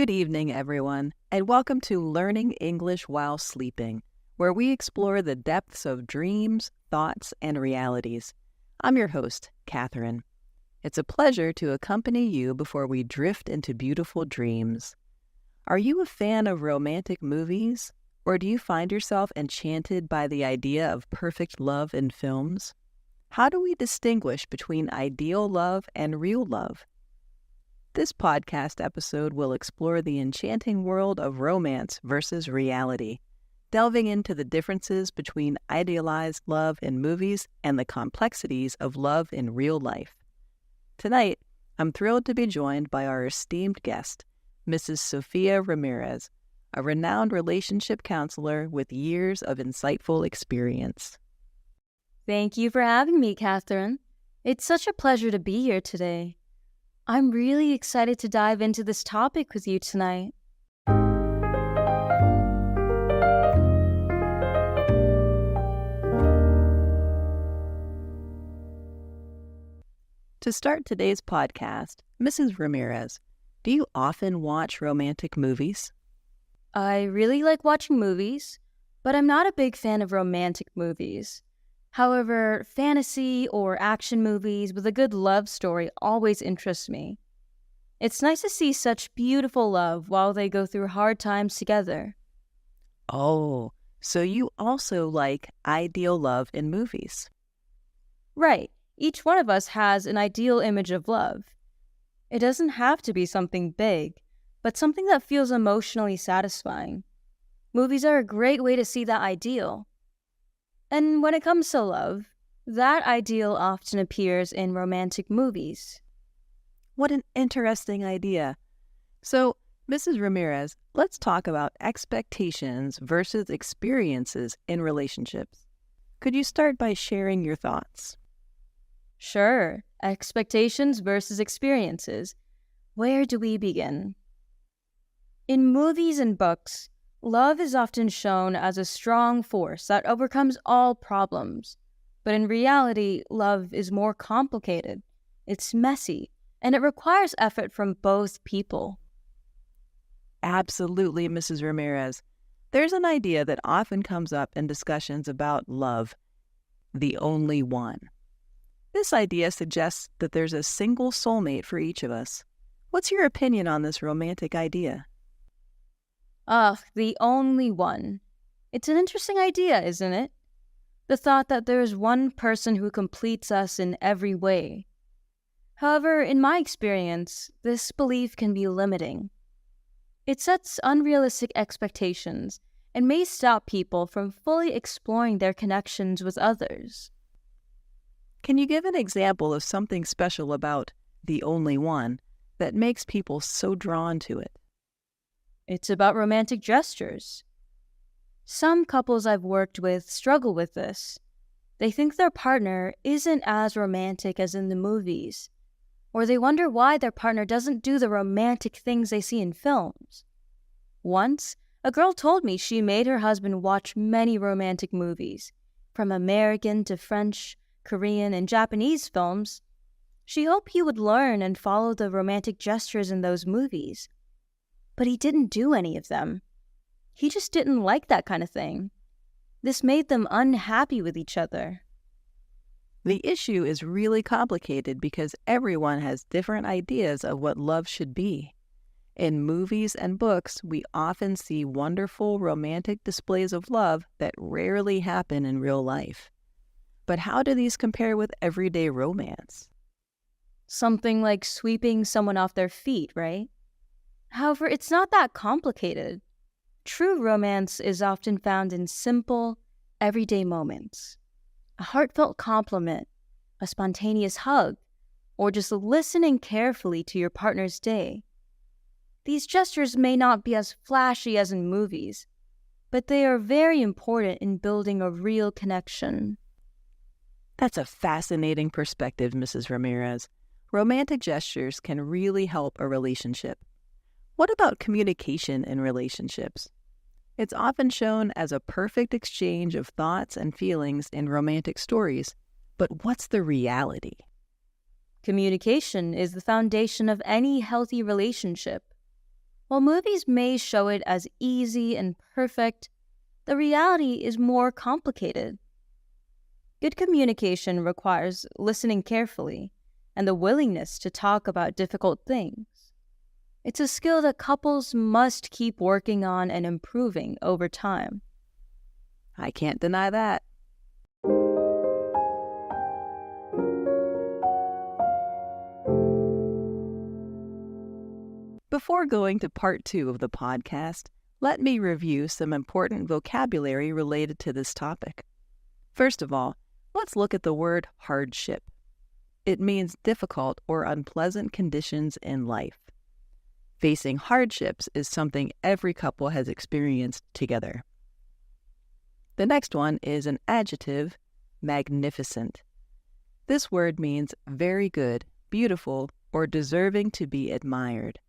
Good evening, everyone, and welcome to Learning English While Sleeping, where we explore the depths of dreams, thoughts, and realities. I'm your host, Catherine. It's a pleasure to accompany you before we drift into beautiful dreams. Are you a fan of romantic movies, or do you find yourself enchanted by the idea of perfect love in films? How do we distinguish between ideal love and real love? This podcast episode will explore the enchanting world of romance versus reality, delving into the differences between idealized love in movies and the complexities of love in real life. Tonight, I'm thrilled to be joined by our esteemed guest, Mrs. Sophia Ramirez, a renowned relationship counselor with years of insightful experience. Thank you for having me, Catherine. It's such a pleasure to be here today. I'm really excited to dive into this topic with you tonight. To start today's podcast, Mrs. Ramirez, do you often watch romantic movies? I really like watching movies, but I'm not a big fan of romantic movies. However, fantasy or action movies with a good love story always interest me. It's nice to see such beautiful love while they go through hard times together. Oh, so you also like ideal love in movies. Right, each one of us has an ideal image of love. It doesn't have to be something big, but something that feels emotionally satisfying. Movies are a great way to see that ideal. And when it comes to love, that ideal often appears in romantic movies. What an interesting idea. So, Mrs. Ramirez, let's talk about expectations versus experiences in relationships. Could you start by sharing your thoughts? Sure, expectations versus experiences. Where do we begin? In movies and books, love is often shown as a strong force that overcomes all problems. But in reality, love is more complicated. It's messy, and it requires effort from both people. Absolutely, Mrs. Ramirez. There's an idea that often comes up in discussions about love, the only one. This idea suggests that there's a single soulmate for each of us. What's your opinion on this romantic idea? The only one. It's an interesting idea, isn't it? The thought that there is one person who completes us in every way. However, in my experience, this belief can be limiting. It sets unrealistic expectations and may stop people from fully exploring their connections with others. Can you give an example of something special about the only one that makes people so drawn to it? It's about romantic gestures. Some couples I've worked with struggle with this. They think their partner isn't as romantic as in the movies, or they wonder why their partner doesn't do the romantic things they see in films. Once, a girl told me she made her husband watch many romantic movies, from American to French, Korean, and Japanese films. She hoped he would learn and follow the romantic gestures in those movies. But he didn't do any of them. He just didn't like that kind of thing. This made them unhappy with each other. The issue is really complicated because everyone has different ideas of what love should be. In movies and books, we often see wonderful romantic displays of love that rarely happen in real life. But how do these compare with everyday romance? Something like sweeping someone off their feet, right? However, it's not that complicated. True romance is often found in simple, everyday moments. A heartfelt compliment, a spontaneous hug, or just listening carefully to your partner's day. These gestures may not be as flashy as in movies, but they are very important in building a real connection. That's a fascinating perspective, Mrs. Ramirez. Romantic gestures can really help a relationship. What about communication in relationships? It's often shown as a perfect exchange of thoughts and feelings in romantic stories, but what's the reality? Communication is the foundation of any healthy relationship. While movies may show it as easy and perfect, the reality is more complicated. Good communication requires listening carefully and the willingness to talk about difficult things. It's a skill that couples must keep working on and improving over time. I can't deny that. Before going to part 2 of the podcast, let me review some important vocabulary related to this topic. First of all, let's look at the word hardship. It means difficult or unpleasant conditions in life. Facing hardships is something every couple has experienced together. The next one is an adjective, magnificent. This word means very good, beautiful, or deserving to be admired.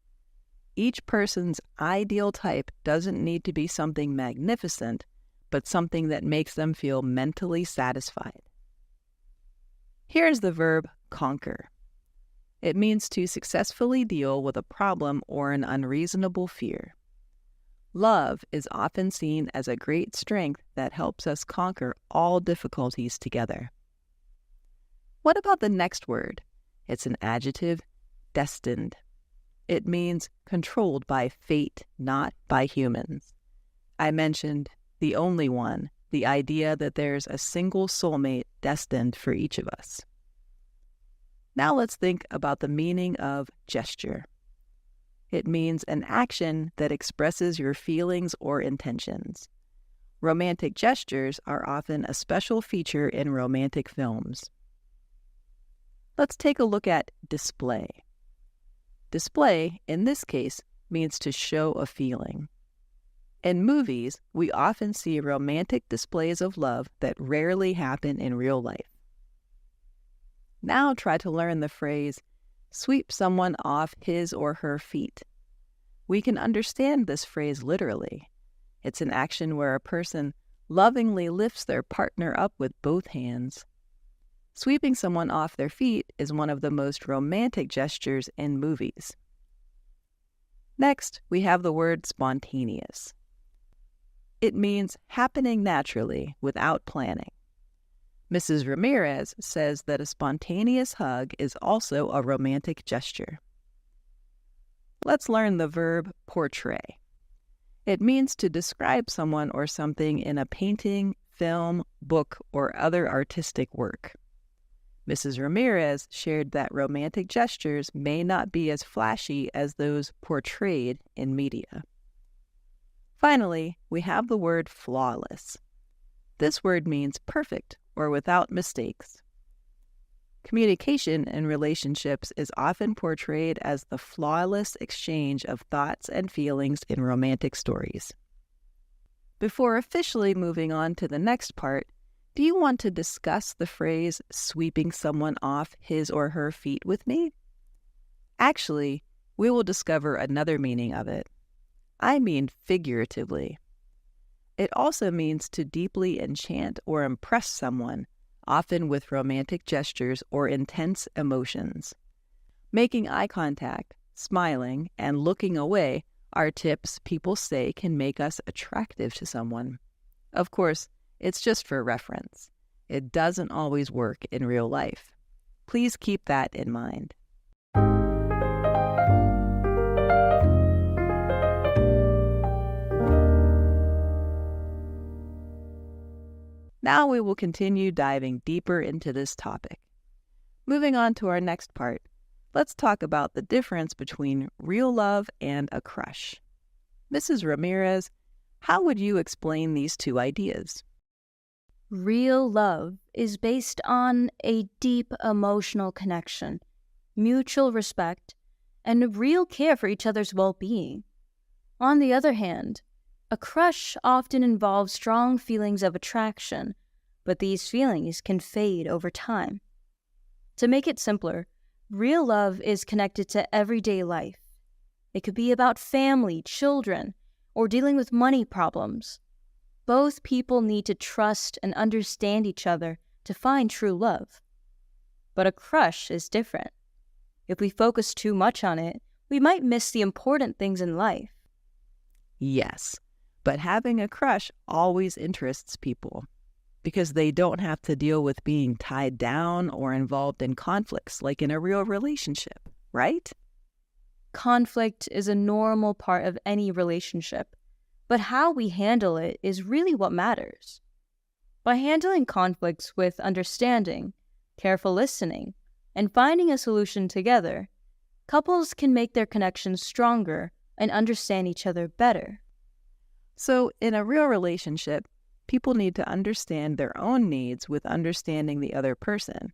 Each person's ideal type doesn't need to be something magnificent, but something that makes them feel mentally satisfied. Here's the verb conquer. It means to successfully deal with a problem or an unreasonable fear. Love is often seen as a great strength that helps us conquer all difficulties together. What about the next word? It's an adjective, destined. It means controlled by fate, not by humans. I mentioned the only one, the idea that there's a single soulmate destined for each of us. Now let's think about the meaning of gesture. It means an action that expresses your feelings or intentions. Romantic gestures are often a special feature in romantic films. Let's take a look at display. Display, in this case, means to show a feeling. In movies, we often see romantic displays of love that rarely happen in real life. Now try to learn the phrase, sweep someone off his or her feet. We can understand this phrase literally. It's an action where a person lovingly lifts their partner up with both hands. Sweeping someone off their feet is one of the most romantic gestures in movies. Next, we have the word spontaneous. It means happening naturally without planning. Mrs. Ramirez says that a spontaneous hug is also a romantic gesture. Let's learn the verb portray. It means to describe someone or something in a painting, film, book, or other artistic work. Mrs. Ramirez shared that romantic gestures may not be as flashy as those portrayed in media. Finally, we have the word flawless. This word means perfect or without mistakes. Communication in relationships is often portrayed as the flawless exchange of thoughts and feelings in romantic stories. Before officially moving on to the next part, do you want to discuss the phrase sweeping someone off his or her feet with me? Actually, we will discover another meaning of it. I mean figuratively. It also means to deeply enchant or impress someone, often with romantic gestures or intense emotions. Making eye contact, smiling, and looking away are tips people say can make us attractive to someone. Of course, it's just for reference. It doesn't always work in real life. Please keep that in mind. Now we will continue diving deeper into this topic. Moving on to our next part, let's talk about the difference between real love and a crush. Mrs. Ramirez, how would you explain these two ideas? Real love is based on a deep emotional connection, mutual respect, and a real care for each other's well-being. On the other hand, a crush often involves strong feelings of attraction, but these feelings can fade over time. To make it simpler, real love is connected to everyday life. It could be about family, children, or dealing with money problems. Both people need to trust and understand each other to find true love. But a crush is different. If we focus too much on it, we might miss the important things in life. Yes, but having a crush always interests people because they don't have to deal with being tied down or involved in conflicts like in a real relationship, right? Conflict is a normal part of any relationship, but how we handle it is really what matters. By handling conflicts with understanding, careful listening, and finding a solution together, couples can make their connections stronger and understand each other better. So, in a real relationship, people need to understand their own needs with understanding the other person.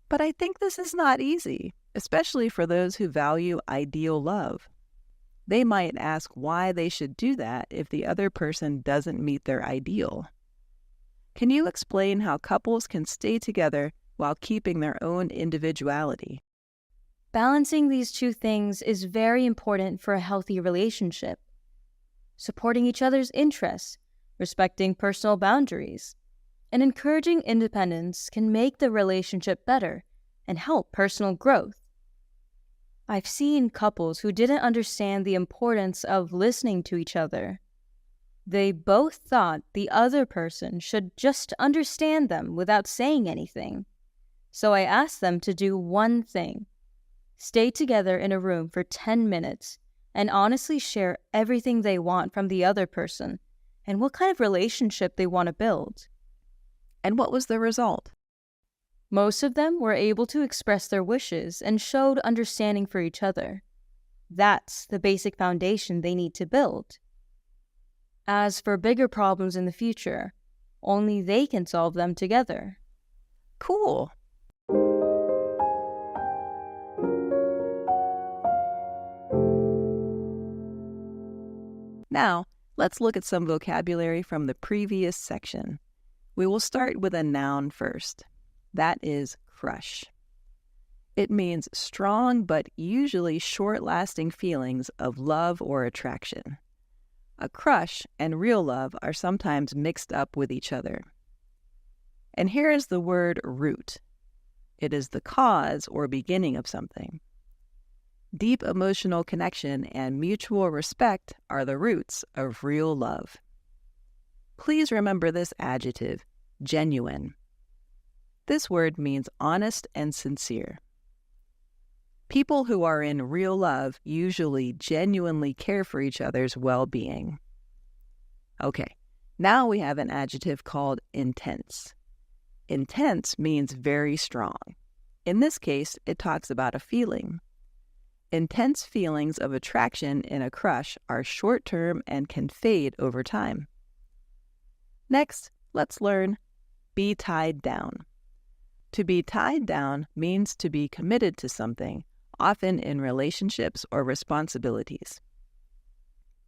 But I think this is not easy, especially for those who value ideal love. They might ask why they should do that if the other person doesn't meet their ideal. Can you explain how couples can stay together while keeping their own individuality? Balancing these two things is very important for a healthy relationship. Supporting each other's interests, respecting personal boundaries, and encouraging independence can make the relationship better and help personal growth. I've seen couples who didn't understand the importance of listening to each other. They both thought the other person should just understand them without saying anything. So I asked them to do one thing: stay together in a room for 10 minutes and honestly share everything they want from the other person and what kind of relationship they want to build. And what was the result? Most of them were able to express their wishes and showed understanding for each other. That's the basic foundation they need to build. As for bigger problems in the future, only they can solve them together. Cool. Now, let's look at some vocabulary from the previous section. We will start with a noun first. That is crush. It means strong but usually short-lasting feelings of love or attraction. A crush and real love are sometimes mixed up with each other. And here is the word root. It is the cause or beginning of something. Deep emotional connection and mutual respect are the roots of real love. Please remember this adjective, genuine. This word means honest and sincere. People who are in real love usually genuinely care for each other's well-being. Okay, now we have an adjective called intense. Intense means very strong. In this case, it talks about a feeling. Intense feelings of attraction in a crush are short-term and can fade over time. Next, let's learn be tied down. To be tied down means to be committed to something, often in relationships or responsibilities.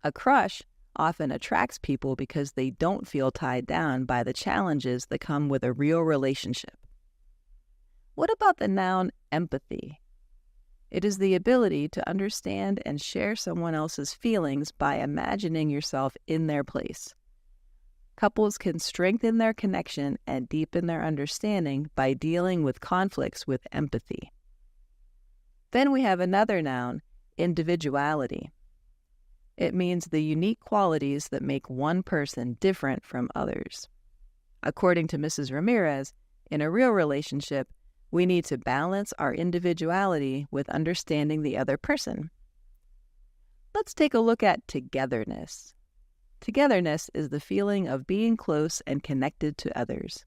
A crush often attracts people because they don't feel tied down by the challenges that come with a real relationship. What about the noun empathy? It is the ability to understand and share someone else's feelings by imagining yourself in their place. Couples can strengthen their connection and deepen their understanding by dealing with conflicts with empathy. Then we have another noun, individuality. It means the unique qualities that make one person different from others. According to Mrs. Ramirez, in a real relationship, we need to balance our individuality with understanding the other person. Let's take a look at togetherness. Togetherness is the feeling of being close and connected to others.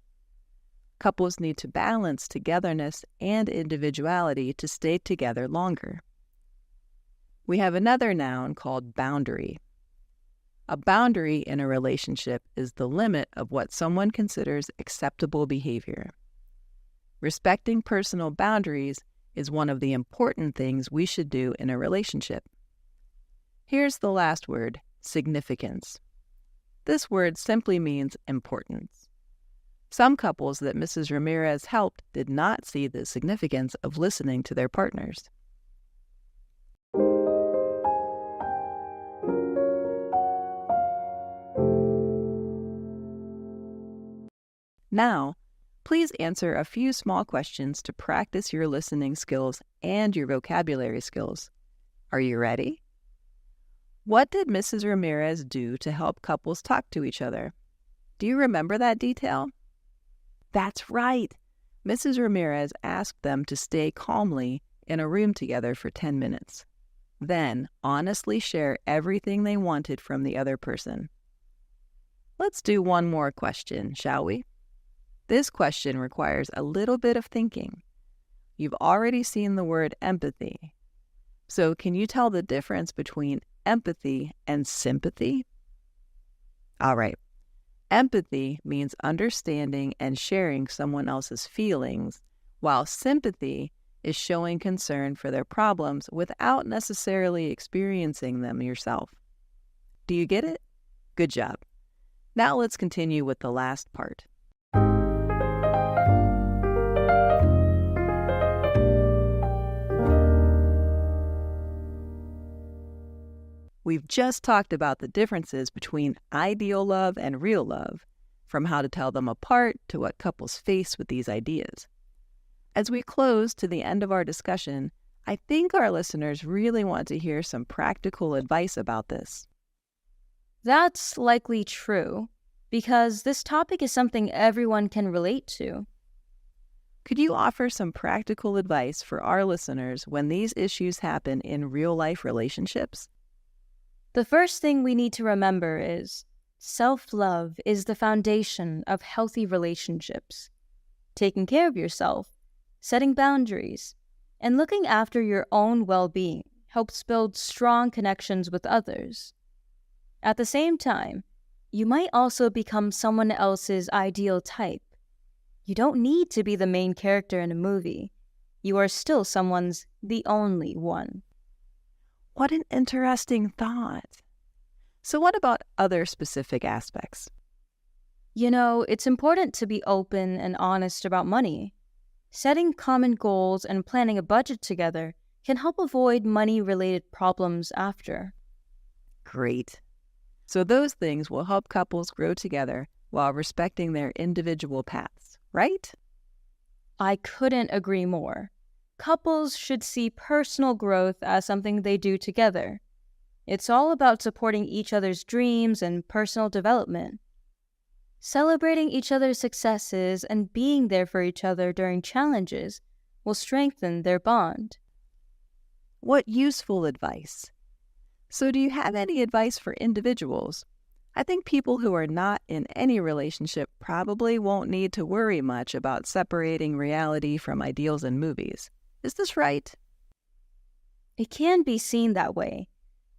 Couples need to balance togetherness and individuality to stay together longer. We have another noun called boundary. A boundary in a relationship is the limit of what someone considers acceptable behavior. Respecting personal boundaries is one of the important things we should do in a relationship. Here's the last word, significance. This word simply means importance. Some couples that Mrs. Ramirez helped did not see the significance of listening to their partners. Now, please answer a few small questions to practice your listening skills and your vocabulary skills. Are you ready? What did Mrs. Ramirez do to help couples talk to each other? Do you remember that detail? That's right. Mrs. Ramirez asked them to stay calmly in a room together for 10 minutes. Then honestly share everything they wanted from the other person. Let's do one more question, shall we? This question requires a little bit of thinking. You've already seen the word empathy. So can you tell the difference between empathy and sympathy? All right. Empathy means understanding and sharing someone else's feelings, while sympathy is showing concern for their problems without necessarily experiencing them yourself. Do you get it? Good job. Now let's continue with the last part. We've just talked about the differences between ideal love and real love, from how to tell them apart to what couples face with these ideas. As we close to the end of our discussion, I think our listeners really want to hear some practical advice about this. That's likely true, because this topic is something everyone can relate to. Could you offer some practical advice for our listeners when these issues happen in real-life relationships? The first thing we need to remember is self-love is the foundation of healthy relationships. Taking care of yourself, setting boundaries, and looking after your own well-being helps build strong connections with others. At the same time, you might also become someone else's ideal type. You don't need to be the main character in a movie. You are still someone's the only one. What an interesting thought. So what about other specific aspects? It's important to be open and honest about money. Setting common goals and planning a budget together can help avoid money-related problems after. Great. So those things will help couples grow together while respecting their individual paths, right? I couldn't agree more. Couples should see personal growth as something they do together. It's all about supporting each other's dreams and personal development. Celebrating each other's successes and being there for each other during challenges will strengthen their bond. What useful advice. So do you have any advice for individuals? I think people who are not in any relationship probably won't need to worry much about separating reality from ideals in movies. Is this right? It can be seen that way,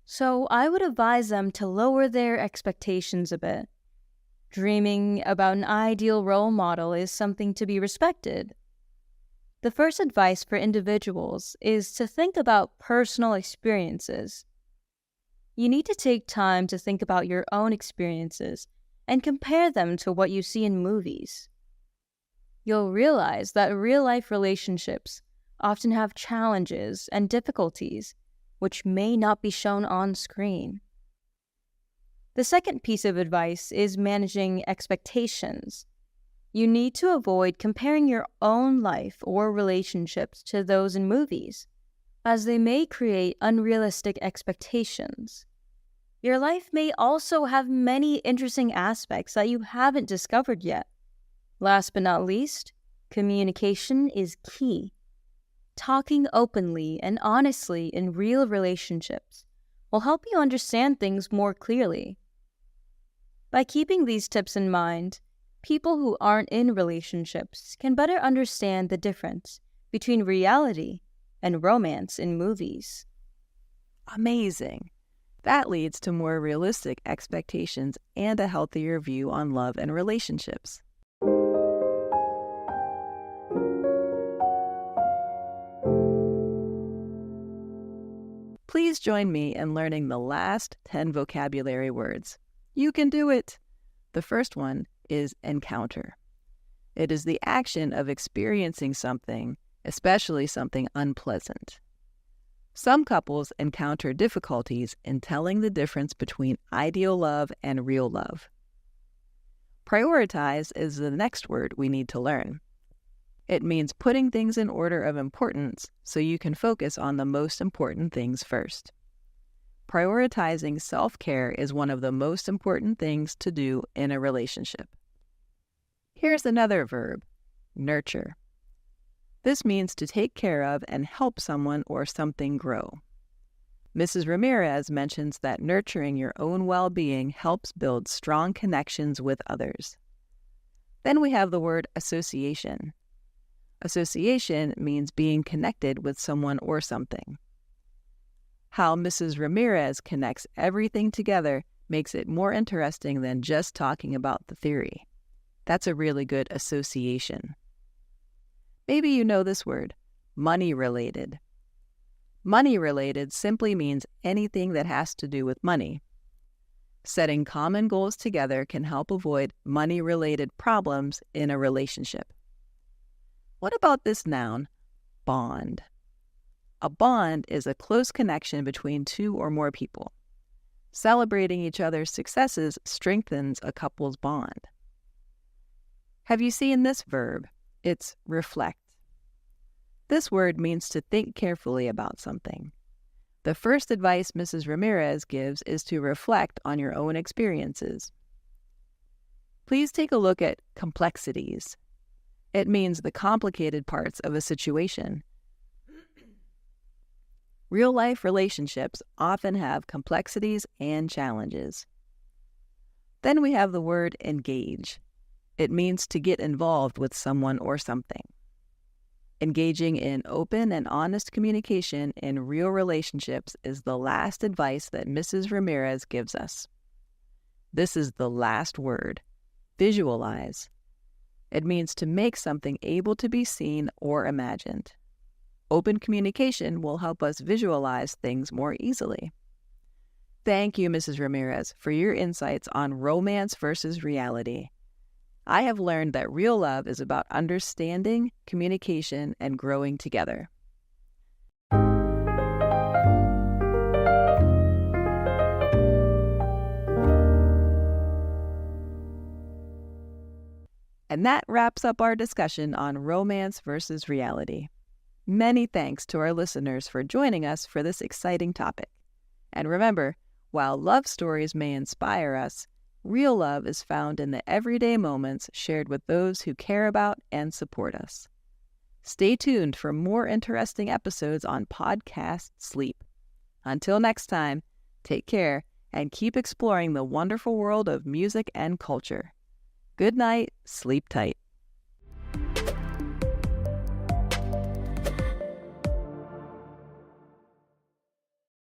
so I would advise them to lower their expectations a bit. Dreaming about an ideal role model is something to be respected. The first advice for individuals is to think about personal experiences. You need to take time to think about your own experiences and compare them to what you see in movies. You'll realize that real-life relationships often have challenges and difficulties which may not be shown on screen. The second piece of advice is managing expectations. You need to avoid comparing your own life or relationships to those in movies, as they may create unrealistic expectations. Your life may also have many interesting aspects that you haven't discovered yet. Last but not least, communication is key. Talking openly and honestly in real relationships will help you understand things more clearly. By keeping these tips in mind, people who aren't in relationships can better understand the difference between reality and romance in movies. Amazing. That leads to more realistic expectations and a healthier view on love and relationships. Please join me in learning the last 10 vocabulary words. You can do it! The first one is encounter. It is the action of experiencing something, especially something unpleasant. Some couples encounter difficulties in telling the difference between ideal love and real love. Prioritize is the next word we need to learn. It means putting things in order of importance so you can focus on the most important things first. prioritizing self-care is one of the most important things to do in a relationship. Here's another verb, nurture. This means to take care of and help someone or something grow. Mrs. Ramirez mentions that nurturing your own well-being helps build strong connections with others. Then we have the word association. Association means being connected with someone or something. How Mrs. Ramirez connects everything together makes it more interesting than just talking about the theory. That's a really good association. Maybe you know this word, money-related. Money-related simply means anything that has to do with money. Setting common goals together can help avoid money-related problems in a relationship. What about this noun, bond? A bond is a close connection between two or more people. Celebrating each other's successes strengthens a couple's bond. Have you seen this verb? It's reflect. This word means to think carefully about something. The first advice Mrs. Ramirez gives is to reflect on your own experiences. Please take a look at complexities. It means the complicated parts of a situation. Real-life relationships often have complexities and challenges. Then we have the word engage. It means to get involved with someone or something. Engaging in open and honest communication in real relationships is the last advice that Mrs. Ramirez gives us. This is the last word, visualize. It means to make something able to be seen or imagined. Open communication will help us visualize things more easily. Thank you, Mrs. Ramirez, for your insights on romance versus reality. I have learned that real love is about understanding, communication, and growing together. And that wraps up our discussion on romance versus reality. Many thanks to our listeners for joining us for this exciting topic. And remember, while love stories may inspire us, real love is found in the everyday moments shared with those who care about and support us. Stay tuned for more interesting episodes on Podcast Sleep. Until next time, take care and keep exploring the wonderful world of music and culture. Good night, sleep tight.